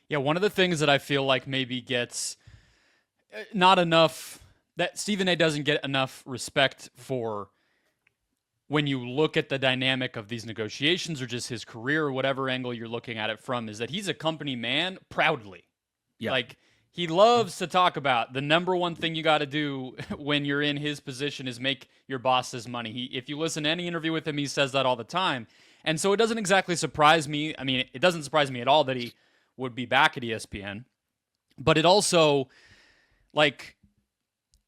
Yeah, one of the things that I feel like maybe gets not enough, that Stephen A doesn't get enough respect for when you look at the dynamic of these negotiations or just his career or whatever angle you're looking at it from, is that he's a company man proudly. Yeah. Like, he loves to talk about the number one thing you got to do when you're in his position is make your bosses money. If you listen to any interview with him, he says that all the time. And so it doesn't exactly surprise me. I mean, it doesn't surprise me at all that he would be back at ESPN, but it also, like,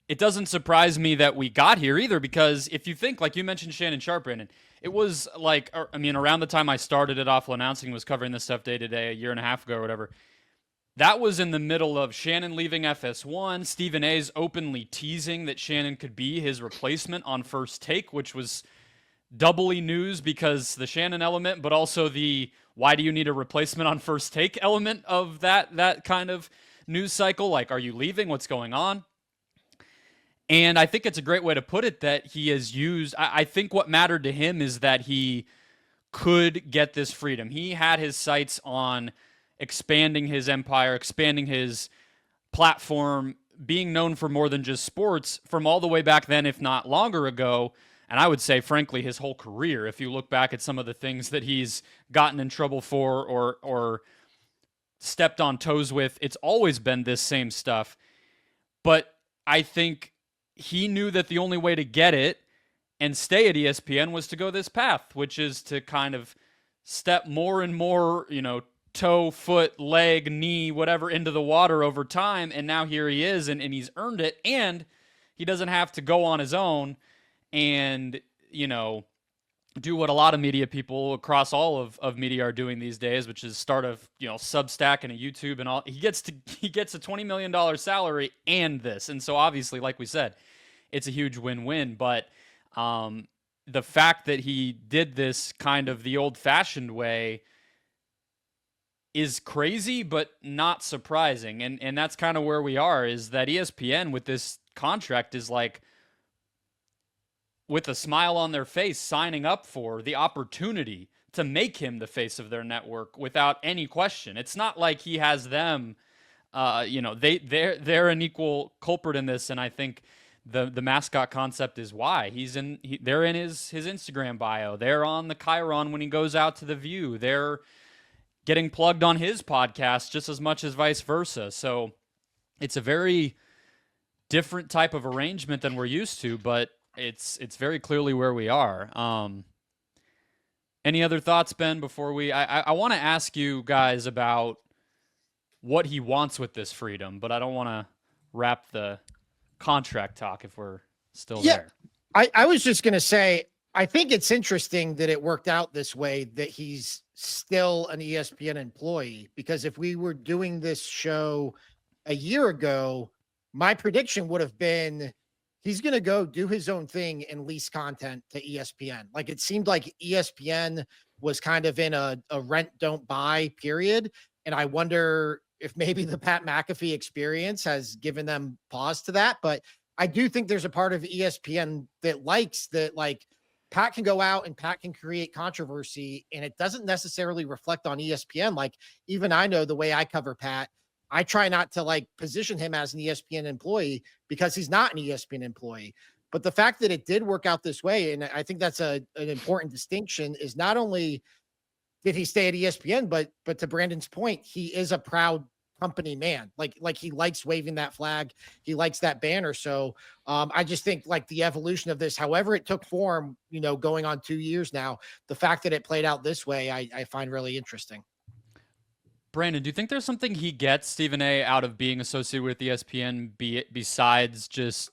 it doesn't surprise me that we got here either, because if you think, like you mentioned Shannon Sharpe, Brandon, it was like, I mean, around the time I started at Awful Announcing, was covering this stuff day to day, a year and a half ago or whatever. That was in the middle of Shannon leaving FS1, Stephen A's openly teasing that Shannon could be his replacement on First Take, which was doubly news because the Shannon element, but also the why do you need a replacement on First Take element of that kind of news cycle. Like, are you leaving? What's going on? And I think it's a great way to put it that he has used. I think what mattered to him is that he could get this freedom. He had his sights on expanding his empire, expanding his platform, being known for more than just sports from all the way back then, if not longer ago. And I would say, frankly, his whole career, if you look back at some of the things that he's gotten in trouble for or stepped on toes with, it's always been this same stuff. But I think he knew that the only way to get it and stay at ESPN was to go this path, which is to kind of step more and more, toe, foot, leg, knee, whatever, into the water over time. And now here he is, and he's earned it. And he doesn't have to go on his own and, do what a lot of media people across all of media are doing these days, which is start a Substack and a YouTube and all. He gets a $20 million salary and this. And so obviously, like we said, it's a huge win-win. But the fact that he did this kind of the old-fashioned way is crazy, but not surprising. And that's kind of where we are, is that ESPN with this contract is like, with a smile on their face, signing up for the opportunity to make him the face of their network without any question. It's not like he has them, they're an equal culprit in this, and I think the mascot concept is why they're in his Instagram bio. They're on the Chiron when he goes out to the View. They're getting plugged on his podcast just as much as vice versa. So it's a very different type of arrangement than we're used to, but it's very clearly where we are. Any other thoughts, Ben, before I want to ask you guys about what he wants with this freedom, but I don't want to wrap the contract talk if we're still there. I was just going to say, I think it's interesting that it worked out this way, that he's still an ESPN employee, because if we were doing this show a year ago, my prediction would have been he's going to go do his own thing and lease content to ESPN. Like, it seemed like ESPN was kind of in a rent don't buy period. And I wonder if maybe the Pat McAfee experience has given them pause to that. But I do think there's a part of ESPN that likes that, like, Pat can go out and Pat can create controversy, and it doesn't necessarily reflect on ESPN. Like, even I know the way I cover Pat, I try not to like position him as an ESPN employee because he's not an ESPN employee. But the fact that it did work out this way, and I think that's an important distinction, is not only did he stay at ESPN, but to Brandon's point, he is a proud company man. Like he likes waving that flag. He likes that banner. So I just think, like, the evolution of this, however it took form, going on 2 years now, the fact that it played out this way, I find really interesting. Brandon, do you think there's something he gets, Stephen A., out of being associated with ESPN besides just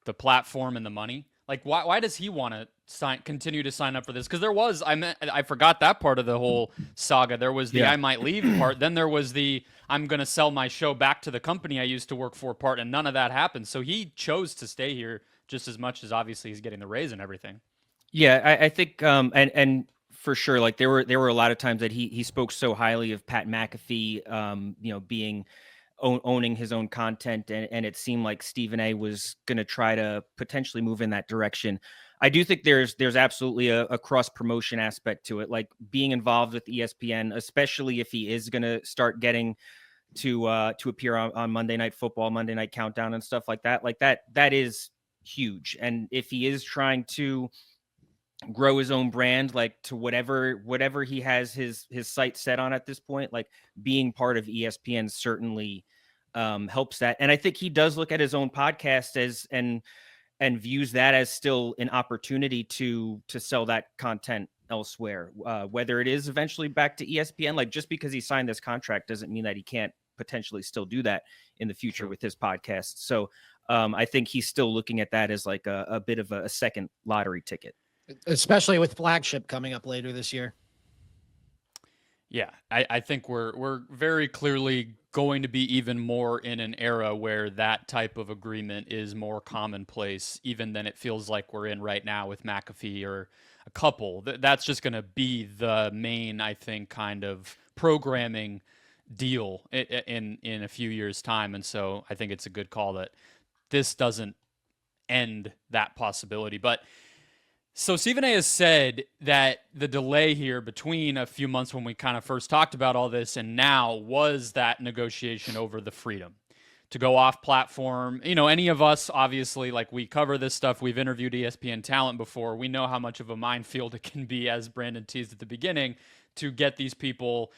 the platform and the money? Like, why does he want to continue to sign up for this? Because I forgot that part of the whole saga. There was the I might leave part. Then there was the I'm going to sell my show back to the company I used to work for part, and none of that happened. So he chose to stay here just as much as obviously he's getting the raise and everything. Yeah, I think, and for sure, like there were a lot of times that he spoke so highly of Pat McAfee, being owning his own content, and it seemed like Stephen A was going to try to potentially move in that direction. I do think there's absolutely a cross promotion aspect to it, like being involved with ESPN, especially if he is going to start getting to appear on Monday Night Football, Monday Night Countdown, and stuff like that is huge. And if he is trying to grow his own brand, like to whatever he has his sight set on at this point, like being part of ESPN certainly helps that. And I think he does look at his own podcast as and views that as still an opportunity to sell that content elsewhere, whether it is eventually back to ESPN. Like, just because he signed this contract doesn't mean that he can't potentially still do that in the future with his podcast. So I think he's still looking at that as like a bit of a second lottery ticket, especially with Flagship coming up later this year. Yeah, I think we're very clearly going to be even more in an era where that type of agreement is more commonplace, even than it feels like we're in right now with McAfee or a couple. That's just going to be the main, I think, kind of programming deal in a few years' time. And so I think it's a good call that this doesn't end that possibility. But so Stephen A has said that the delay here between a few months when we kind of first talked about all this and now was that negotiation over the freedom to go off platform. You know, any of us, obviously, like, we cover this stuff. We've interviewed ESPN talent before. We know how much of a minefield it can be, as Brendon teased at the beginning, to get these people,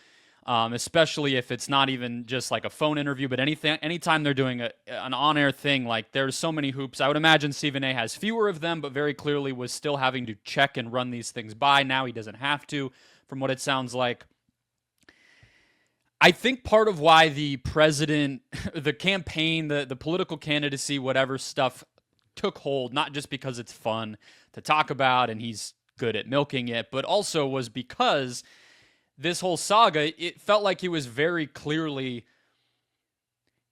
especially if it's not even just like a phone interview, but anytime they're doing an on-air thing, like, there's so many hoops. I would imagine Stephen A has fewer of them, but very clearly was still having to check and run these things by. Now he doesn't have to, from what it sounds like. I think part of why the president, the campaign, the political candidacy, whatever stuff took hold, not just because it's fun to talk about and he's good at milking it, but also was because this whole saga, it felt like he was very clearly,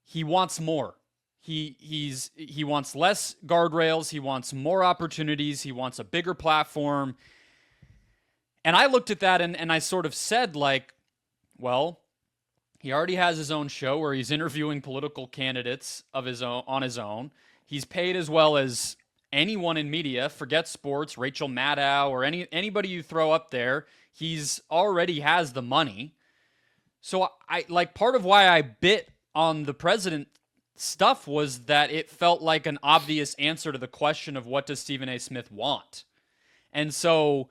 he wants more. He wants less guardrails. He wants more opportunities. He wants a bigger platform. And I looked at that and I sort of said, like, well, he already has his own show where he's interviewing political candidates of his own on his own. He's paid as well as anyone in media. Forget sports, Rachel Maddow or anybody you throw up there. He's already has the money. So I like, part of why I bit on the president stuff was that it felt like an obvious answer to the question of what does Stephen A. Smith want? And so,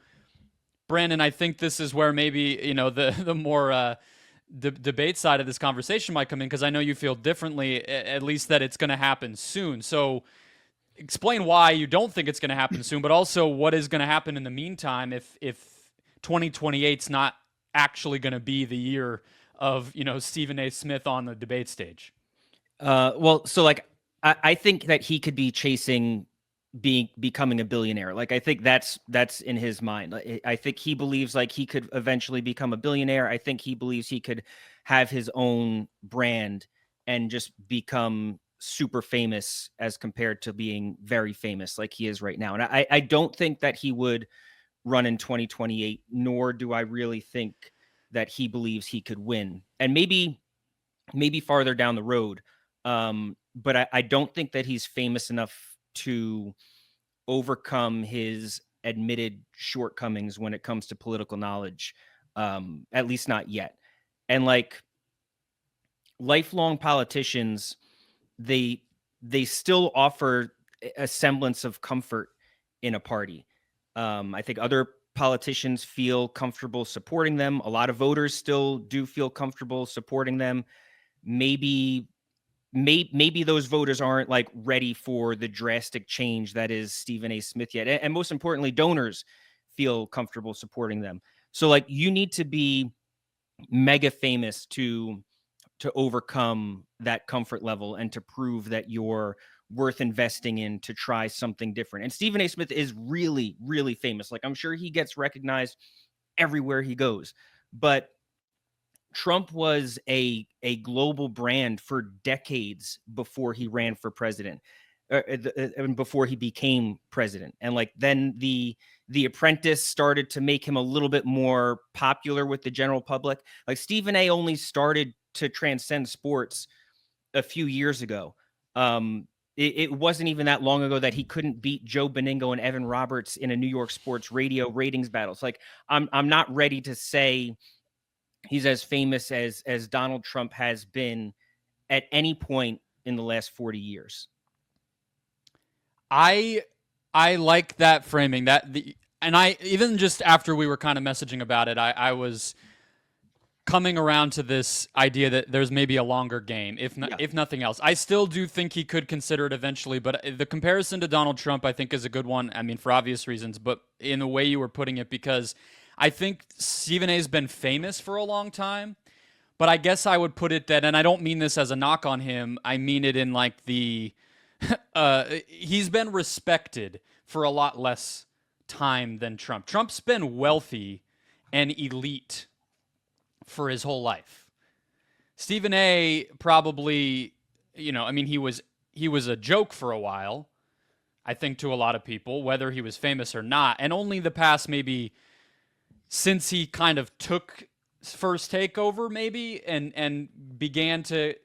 Brandon, I think this is where maybe, you know, the more debate side of this conversation might come in, because I know you feel differently, at least that it's going to happen soon. So explain why you don't think it's going to happen soon, but also what is going to happen in the meantime if 2028's not actually going to be the year of, you know, Stephen A. Smith on the debate stage. Well, so like, I think that he could be chasing becoming a billionaire. Like, I think that's in his mind. I think he believes like he could eventually become a billionaire. I think he believes he could have his own brand and just become super famous as compared to being very famous like he is right now. And I don't think that he would run in 2028, nor do I really think that he believes he could win. And maybe farther down the road. But I don't think that he's famous enough to overcome his admitted shortcomings when it comes to political knowledge, at least not yet. And like, lifelong politicians, they still offer a semblance of comfort in a party. I think other politicians feel comfortable supporting them. A lot of voters still do feel comfortable supporting them. Maybe those voters aren't like ready for the drastic change that is Stephen A. Smith yet. And most importantly, donors feel comfortable supporting them. So like, you need to be mega famous to overcome that comfort level and to prove that you're worth investing in to try something different. And Stephen A. Smith is really, really famous. Like, I'm sure he gets recognized everywhere he goes, but Trump was a global brand for decades before he ran for president, and before he became president. And like, then the Apprentice started to make him a little bit more popular with the general public. Like, Stephen A. only started to transcend sports a few years ago. It wasn't even that long ago that he couldn't beat Joe Beningo and Evan Roberts in a New York sports radio ratings battles. Like, I'm not ready to say he's as famous as Donald Trump has been at any point in the last 40 years. I like that framing. And I, even just after we were kind of messaging about it, I was coming around to this idea that there's maybe a longer game, if nothing else. I still do think he could consider it eventually, but the comparison to Donald Trump, I think, is a good one. I mean, for obvious reasons, but in the way you were putting it, because I think Stephen A.'s been famous for a long time, but I guess I would put it that, and I don't mean this as a knock on him, I mean it in like he's been respected for a lot less time than Trump. Trump's been wealthy and elite for his whole life. Stephen A. probably, I mean, he was a joke for a while, I think, to a lot of people, whether he was famous or not. And only the past, maybe since he kind of took First Take over, maybe, and began to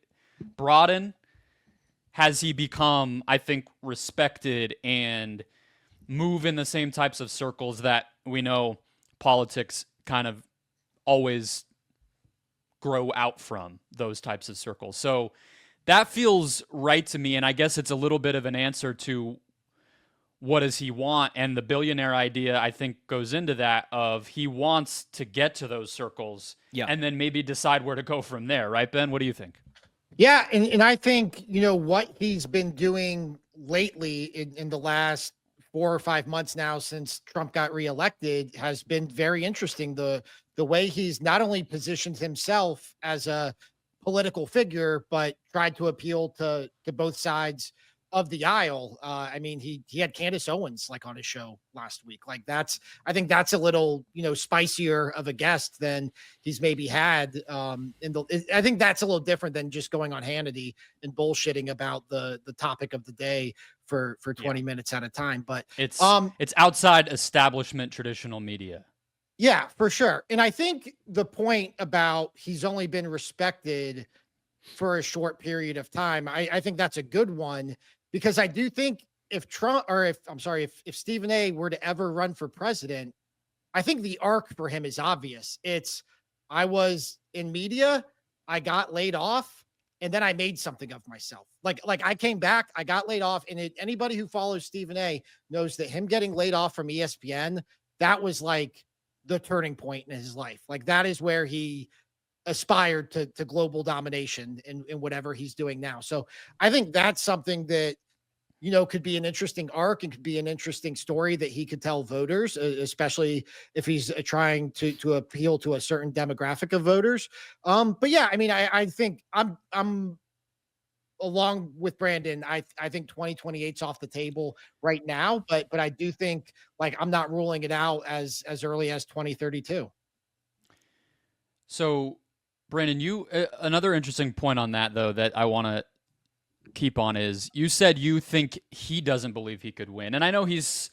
broaden, has he become, I think, respected and move in the same types of circles that we know politics kind of always grow out from, those types of circles. So that feels right to me, and I guess it's a little bit of an answer to what does he want, and the billionaire idea, I think, goes into that, of he wants to get to those circles and then maybe decide where to go from there, right, Ben? What do you think? Yeah, and I think, what he's been doing lately in the last 4 or 5 months now since Trump got reelected has been very interesting. The way he's not only positioned himself as a political figure, but tried to appeal to both sides of the aisle. I mean, he had Candace Owens like on his show last week. Like I think that's a little, spicier of a guest than he's maybe had. I think that's a little different than just going on Hannity and bullshitting about the topic of the day for 20 minutes at a time. But it's outside establishment traditional media. Yeah, for sure. And I think the point about he's only been respected for a short period of time, I think that's a good one, because I do think if Stephen A. were to ever run for president, I think the arc for him is obvious. I was in media, I got laid off, and then I made something of myself. Like I came back, I got laid off, and anybody who follows Stephen A. knows that him getting laid off from ESPN, that was like the turning point in his life. Like that is where he aspired to global domination in whatever he's doing now. So I think that's something that, could be an interesting arc and could be an interesting story that he could tell voters, especially if he's trying to appeal to a certain demographic of voters. But yeah, I mean, I think I'm along with Brandon. I think 2028's off the table right now, but I do think, like, I'm not ruling it out as early as 2032. So, Brandon, you another interesting point on that, though, that I want to keep on is you said you think he doesn't believe he could win, and I know he's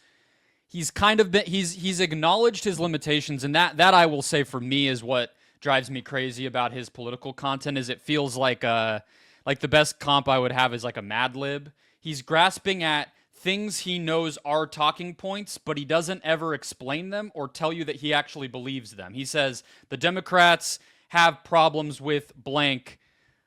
kind of been he's acknowledged his limitations, and that I will say for me is what drives me crazy about his political content. Is it feels like the best comp I would have is like a Mad Lib. He's grasping at things he knows are talking points, but he doesn't ever explain them or tell you that he actually believes them. He says the Democrats have problems with blank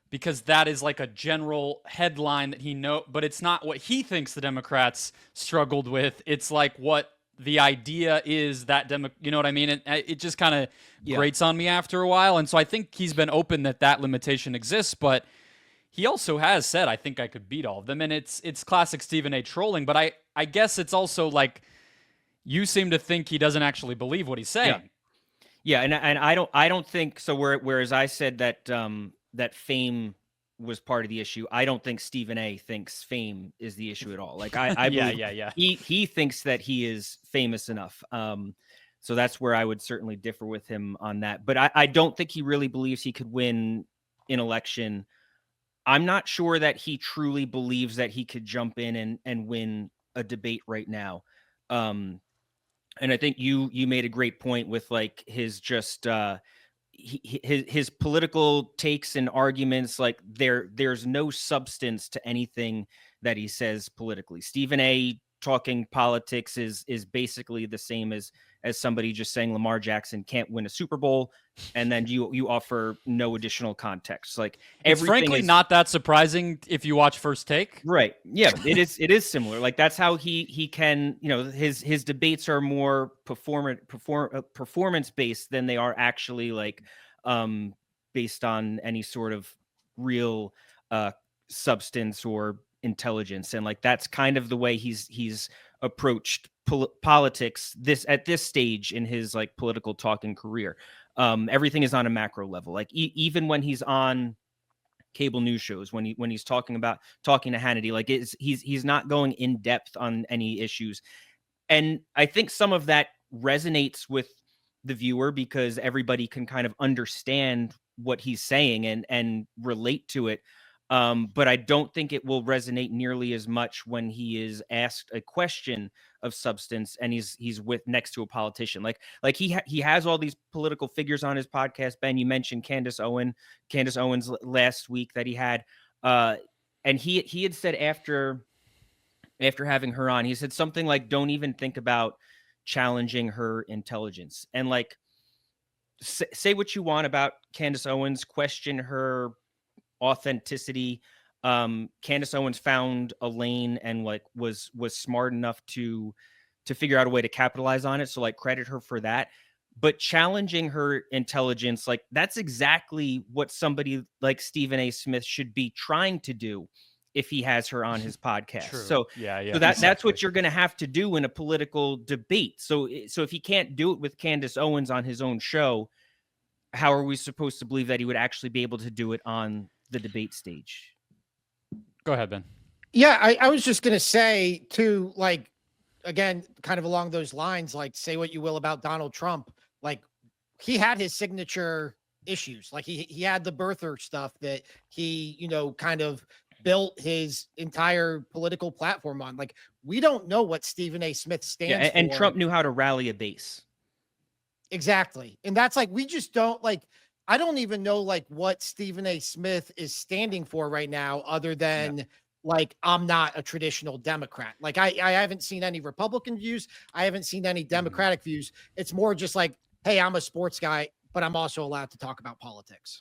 because that is like a general headline that he know, but it's not what he thinks the Democrats struggled with. It's like what the idea is that you know what I mean? It just kind of grates on me after a while. And so I think he's been open that limitation exists, but he also has said, I think I could beat all of them. And it's classic Stephen A. trolling, but I guess it's also like you seem to think he doesn't actually believe what he's saying. Yeah. And I don't think so. Whereas I said that, that fame was part of the issue, I don't think Stephen A. thinks fame is the issue at all. Like I believe he thinks that he is famous enough. So that's where I would certainly differ with him on that. But I don't think he really believes he could win an election. I'm not sure that he truly believes that he could jump in and win a debate right now. And I think you made a great point with like his just his political takes and arguments. Like there's no substance to anything that he says politically. Stephen A. talking politics is basically the same as as somebody just saying Lamar Jackson can't win a Super Bowl, and then you offer no additional context. Like It's everything frankly is not that surprising if you watch First Take. right. Yeah, it is similar. Like that's how he can, his debates are more performance based than they are actually like based on any sort of real substance or intelligence. And like that's kind of the way he's approached politics at this stage in his like political talking career. Everything is on a macro level. Like even when he's on cable news shows, when he's talking to Hannity, like he's not going in depth on any issues. And I think some of that resonates with the viewer because everybody can kind of understand what he's saying and relate to it. But I don't think it will resonate nearly as much when he is asked a question of substance and he's with next to a politician. Like he has all these political figures on his podcast. Ben, you mentioned Candace Owens last week that he had, and he had said after having her on, he said something like, "Don't even think about challenging her intelligence." And like, say what you want about Candace Owens, question her authenticity. Candace Owens found a lane and like was smart enough to figure out a way to capitalize on it. So like credit her for that. But challenging her intelligence, like that's exactly what somebody like Stephen A. Smith should be trying to do if he has her on his podcast. True. So yeah, so that's what you're going to have to do in a political debate. So if he can't do it with Candace Owens on his own show, how are we supposed to believe that he would actually be able to do it on the debate stage? Go ahead, Ben. Yeah, I was just going to say too, like, again, kind of along those lines, like say what you will about Donald Trump. Like he had his signature issues. Like he had the birther stuff that he, kind of built his entire political platform on. Like we don't know what Stephen A. Smith stands for. And Trump knew how to rally a base. Exactly. And that's like, we just don't like, I don't even know like what Stephen A. Smith is standing for right now, other than like, I'm not a traditional Democrat. Like I haven't seen any Republican views. I haven't seen any Democratic views. It's more just like, hey, I'm a sports guy, but I'm also allowed to talk about politics.